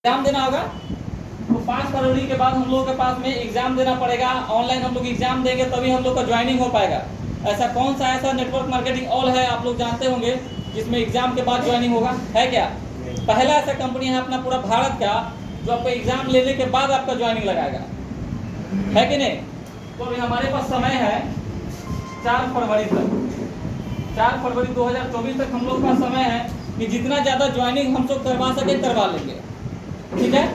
Exam देना होगा। तो 5 फरवरी के बाद हम लोगों के पास में एग्जाम देना पड़ेगा। ऑनलाइन हम लोग एग्जाम देंगे तभी हम लोग का ज्वाइनिंग हो पाएगा। ऐसा कौन सा ऐसा नेटवर्क मार्केटिंग ऑल है आप लोग जानते होंगे जिसमें एग्जाम के बाद ज्वाइनिंग होगा, है क्या? पहला ऐसा कंपनी है अपना पूरा भारत का जो आपको एग्जाम लेने के बाद आपका ज्वाइनिंग लगाएगा, है कि नहीं? तो अभी हमारे पास समय है 4 फरवरी तक। 4 फरवरी 2024 तक हम लोग का समय है कि जितना ज़्यादा ज्वाइनिंग हम लोग करवा सके करवा लेंगे, ठीक है?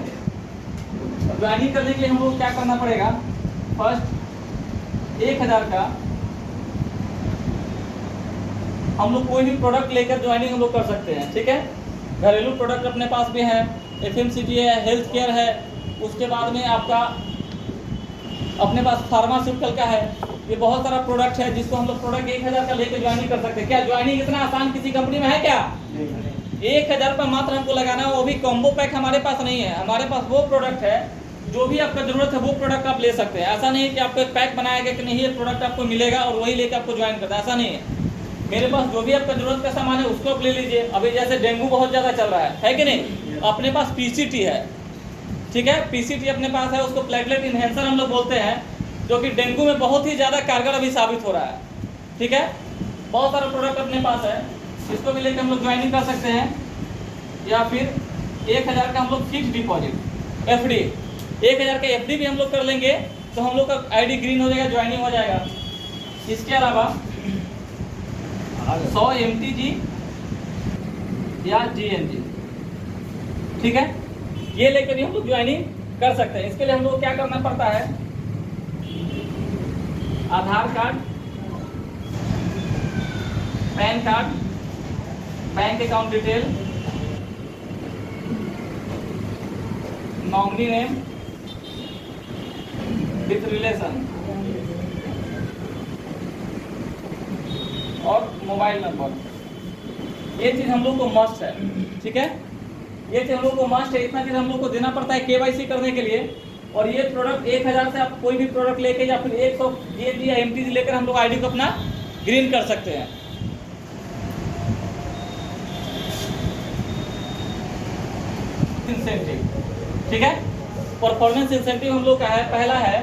ज्वाइनिंग करने के लिए हम लोग क्या करना पड़ेगा? फर्स्ट 1000 का हम लोग कोई भी प्रोडक्ट लेकर ज्वाइनिंग हम लोग कर सकते हैं, ठीक है? घरेलू प्रोडक्ट अपने पास भी है, FMCG है, हेल्थ केयर है, उसके बाद में आपका अपने पास फार्मास्यूटिकल का है। ये बहुत सारा प्रोडक्ट है जिसको हम लोग प्रोडक्ट 1000 का लेकर ज्वाइनिंग कर सकते हैं। क्या ज्वाइनिंग इतना आसान किसी कंपनी में है क्या? 1000 रुपये मात्र हमको लगाना है, वो भी कॉम्बो पैक हमारे पास नहीं है। हमारे पास वो प्रोडक्ट है जो भी आपका जरूरत है वो प्रोडक्ट आप ले सकते हैं। ऐसा नहीं है कि आपको एक पैक बनाया गया कि नहीं ये प्रोडक्ट आपको मिलेगा और वही लेकर आपको ज्वाइन करना है, ऐसा नहीं है। मेरे पास जो भी आपका जरूरत का सामान है उसको आप ले लीजिए। अभी जैसे डेंगू बहुत ज़्यादा चल रहा है कि नहीं? अपने पास PCT है, ठीक है? PCT अपने पास है, उसको प्लेटलेट इन्हेंसर हम लोग बोलते हैं, जो कि डेंगू में बहुत ही ज़्यादा कारगर अभी साबित हो रहा है, ठीक है? बहुत सारा प्रोडक्ट अपने पास है, इसको भी लेकर हम लोग ज्वाइनिंग कर सकते हैं। या फिर 1000 का हम लोग फिक्स डिपॉजिट FD, 1000 का FD भी हम लोग कर लेंगे तो हम लोग का ID ग्रीन हो जाएगा, ज्वाइनिंग हो जाएगा। इसके अलावा 100 MTG या GNG, ठीक है? ये लेकर भी हम लोग ज्वाइनिंग कर सकते हैं। इसके लिए हम लोग क्या करना पड़ता है? Aadhaar card, PAN card, bank account detail, nominee name with relation और मोबाइल नंबर। ये चीज़ हम लोग को मस्ट है, ठीक है? ये चीज़ हम लोग को मस्ट है। इतना चीज़ हम लोग को देना पड़ता है KYC करने के लिए। और ये प्रोडक्ट 1000 से आप कोई भी प्रोडक्ट लेके या फिर 100 GNG या MTG लेकर हम लोग ID को अपना ग्रीन कर सकते हैं। इंसेंटिव, ठीक है? परफॉर्मेंस इंसेंटिव हम लोग का है, पहला है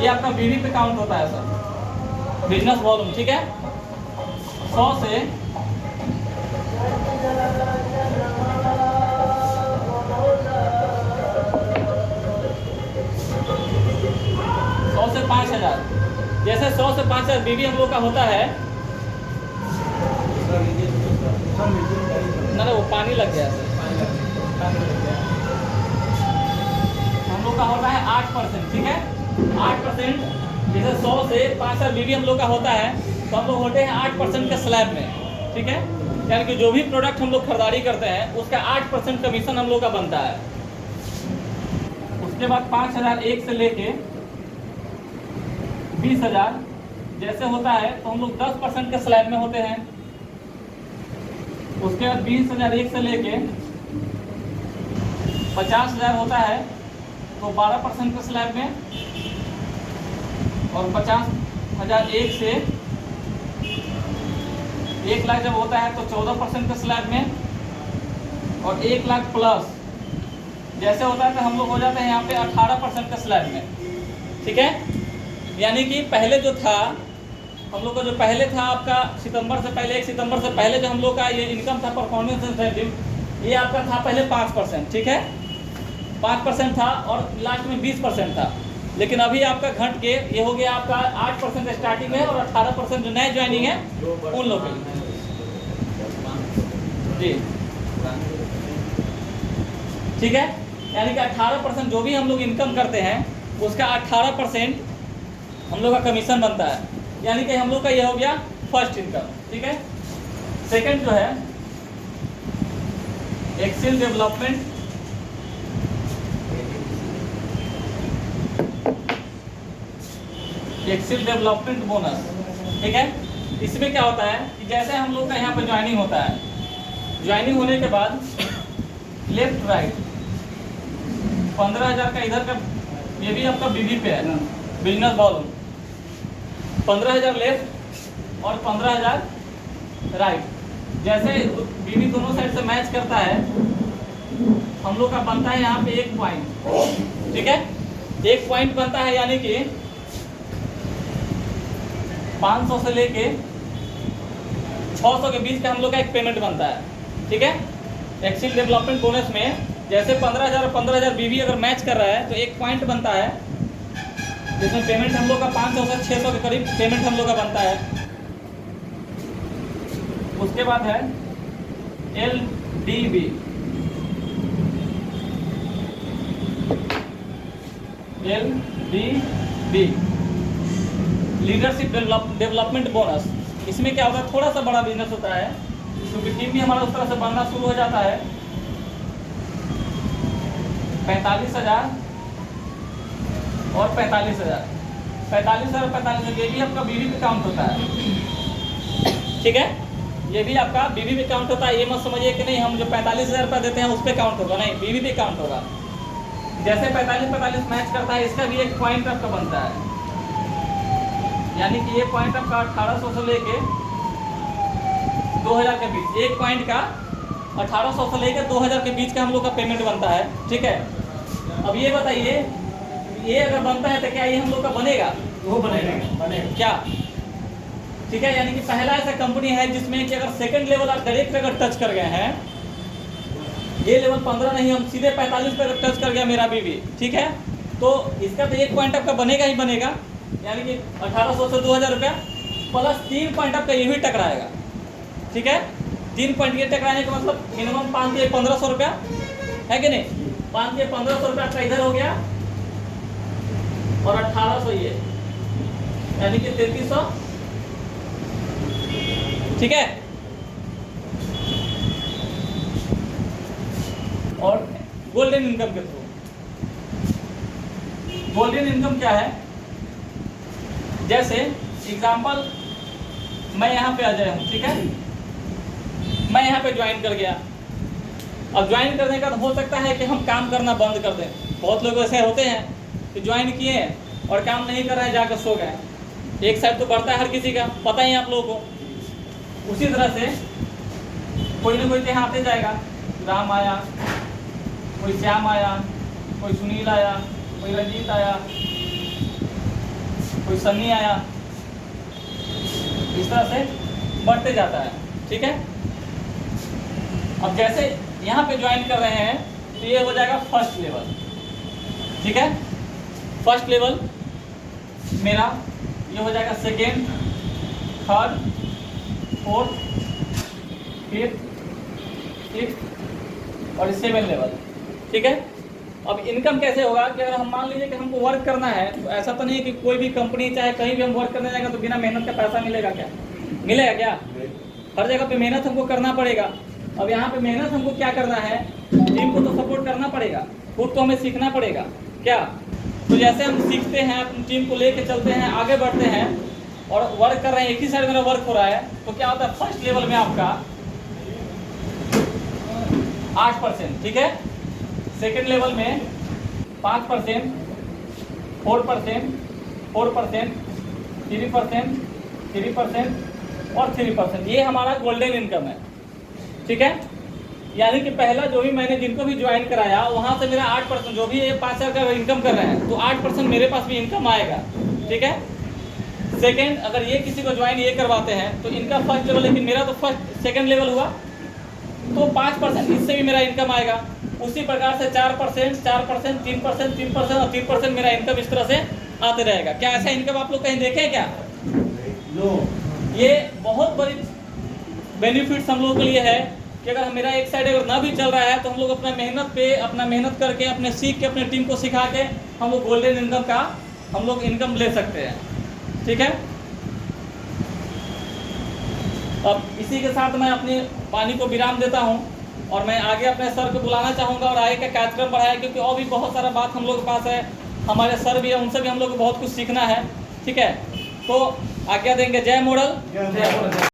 ये आपका BV पे काउंट होता है सर, बिजनेस वॉल्यूम, ठीक है? 100 से 5000, जैसे 100 से 5000 BV हम लोग का होता है ना, वो पानी लग गया सर, हम लोग का होता है 8%, ठीक है? 8%। जैसे 100 से 5000 BV हम लोग का होता है तो हम लोग होते हैं 8% के स्लैब में, ठीक है? यानी कि जो भी प्रोडक्ट हम लोग खरीदारी करते हैं उसका 8% कमीशन हम लोग का बनता है। उसके बाद 5001 से लेके 20000 जैसे होता है तो हम लोग 10% के स्लैब में होते हैं। उसके बाद 20001 से लेके 50000 होता है तो 12% के स्लैब में। और 50001 से 1 लाख जब होता है तो 14% के स्लैब में। और 1 लाख प्लस जैसे होता है तो हम लोग हो जाते हैं यहाँ पे 18% के स्लैब में, ठीक है? यानी कि पहले जो था हम लोग का, जो पहले था आपका सितंबर से पहले, 1 सितंबर से पहले जो हम लोग का ये इनकम था परफॉर्मेंस इंसेंटिव, ये आपका था पहले 5%, ठीक है? 5% था और लास्ट में 20% था। लेकिन अभी आपका घट के ये हो गया आपका 8% स्टार्टिंग में और 18% जो नए ज्वाइनिंग है उन लोग के लिए, जी, ठीक है? यानी कि 18% जो भी हम लोग इनकम करते हैं उसका 18% हम लोग का कमीशन बनता है। यानी कि हम लोग का ये हो गया फर्स्ट इनकम, ठीक है? सेकंड जो है excel development, excel development bonus, ठीक है? इसमें क्या होता है कि जैसे हम लोग का यहाँ पर ज्वाइनिंग होता है, ज्वाइनिंग होने के बाद लेफ्ट राइट 15000 का इधर का, ये भी आपका BV पे है, बिजनेस वॉल्यूम 15000 लेफ्ट और 15000 राइट। जैसे BV दोनों साइड से मैच करता है हम लोग का बनता है यहाँ पे 1 पॉइंट, ठीक है। 1 पॉइंट बनता है, यानी कि 500 से लेके 600 के बीच का हम लोग का एक पेमेंट बनता है, ठीक है। एक्सील डेवलपमेंट बोनस में जैसे 15,000 और 15,000 बीवी अगर मैच कर रहा है तो 1 पॉइंट बनता है, जिसमें पेमेंट हम लोग का 500 से 600 के करीब पेमेंट हम लोग का बनता है। उसके बाद है LDB, LDB leadership development bonus. इसमें क्या होता है, थोड़ा सा बड़ा बिजनेस होता है क्योंकि टीम भी हमारा उस तरह से बनना शुरू हो जाता है। 45,000 और 45,000, 45,000 और 45,000, ये भी आपका बीवी पे काउंट होता है, ठीक है। ये भी आपका बीवी पे काउंट होता है। ये मत समझिए कि नहीं हम जो 45,000 रुपये देते हैं उस पर काउंट होगा, नहीं, बीवी पे काउंट होगा। जैसे 45-45 मैच करता है, इसका भी 1 पॉइंट आपका बनता है, यानी कि ये पॉइंट आपका 1800 से लेके 2000 के बीच, 1 पॉइंट का 1800 से लेकर 2000 के बीच का हम लोग का पेमेंट बनता है, ठीक है। अब ये बताइए, ये अगर बनता है तो क्या ये हम लोग का बनेगा? वो बनेगा क्या, ठीक है। यानी कि पहला ऐसा कंपनी है जिसमें कि अगर सेकंड लेवल आप डायरेक्ट अगर टच कर गए हैं, ये लेवल 15 नहीं, हम सीधे 45 पे टच कर गया मेरा बीवी, ठीक है, तो इसका तो 1 पॉइंट आपका बनेगा ही बनेगा, यानी कि 1800 से 2000 रुपया प्लस 3 पॉइंट आपका ये भी टकराएगा, ठीक है। 3 पॉइंट ये टकराने का मतलब मिनिमम 5 से 1500 रुपया है कि नहीं। 5 से 1500 रुपया आपका इधर हो गया और 1800 ये, यानी कि 3300, ठीक है। और गोल्डन इनकम के थ्रू, गोल्डन इनकम क्या है, जैसे एग्जांपल मैं यहाँ पे आ जाया हूँ, ठीक है, मैं यहाँ पे ज्वाइन कर गया। अब ज्वाइन करने का तो हो सकता है कि हम काम करना बंद कर दें। बहुत लोग ऐसे होते हैं कि ज्वाइन किए और काम नहीं कर रहे हैं, जाकर सो गए। एक साइड तो बढ़ता है हर किसी का, पता ही आप लोगों को। उसी तरह से कोई ना कोई तो यहाँ आते जाएगा, राम आया, कोई श्याम आया, कोई सुनील आया, कोई रंजीत आया, कोई सन्नी आया, इस तरह से बढ़ते जाता है, ठीक है। अब जैसे यहाँ पे ज्वाइन कर रहे हैं तो ये हो जाएगा फर्स्ट लेवल, ठीक है। फर्स्ट लेवल मेरा ये हो जाएगा second, third, fourth, fifth, sixth और 7 लेवल, ठीक है। अब इनकम कैसे होगा कि अगर हम मान लीजिए कि हमको वर्क करना है, तो ऐसा तो नहीं है कि कोई भी कंपनी चाहे कहीं भी हम वर्क करने जाएंगे तो बिना मेहनत का पैसा मिलेगा क्या? मिलेगा क्या? हर जगह पे मेहनत हमको करना पड़ेगा। अब यहाँ पे मेहनत हमको क्या करना है, टीम को तो सपोर्ट करना पड़ेगा, खुद तो हमें सीखना पड़ेगा क्या। तो जैसे हम सीखते हैं, अपनी टीम को लेके चलते हैं, आगे बढ़ते हैं और वर्क कर रहे हैं, एक ही साइड मेरा वर्क हो रहा है, तो क्या होता है फर्स्ट लेवल में आपका 8%, ठीक है। सेकेंड लेवल में 5%, 4%, 4%, 3%, 3% और 3%, ये हमारा गोल्डन इनकम है, ठीक है। यानी कि पहला जो भी मैंने जिनको भी ज्वाइन कराया वहाँ से मेरा 8%, जो भी ये 5,000 का इनकम कर रहे हैं तो 8% मेरे पास भी इनकम आएगा, ठीक है। सेकेंड, अगर ये किसी को ज्वाइन ये करवाते हैं तो इनका फर्स्ट लेवल, लेकिन मेरा तो फर्स्ट सेकेंड लेवल हुआ तो 5% इससे भी मेरा इनकम आएगा। उसी प्रकार से 4%, 4%, 3%, 3% और 3% मेरा इनकम इस तरह से आते रहेगा। क्या ऐसा इनकम आप लोग कहीं देखे क्या? ये बहुत बड़ी बेनिफिट्स हम लोगों के लिए है कि अगर मेरा एक साइड अगर ना भी चल रहा है तो हम लोग अपना मेहनत करके, अपने सीख के, अपने टीम को सिखा के हम लोग गोल्डन इनकम का हम लोग इनकम ले सकते हैं, ठीक है। अब इसी के साथ मैं अपनी वाणी को विराम देता हूं और मैं आगे अपने सर को बुलाना चाहूँगा और आगे का कार्यक्रम बढ़ाया, क्योंकि और भी बहुत सारा बात हम लोग के पास है, हमारे सर भी है, उनसे भी हम लोग को बहुत कुछ सीखना है, ठीक है। तो आज्ञा देंगे। जय मॉडल।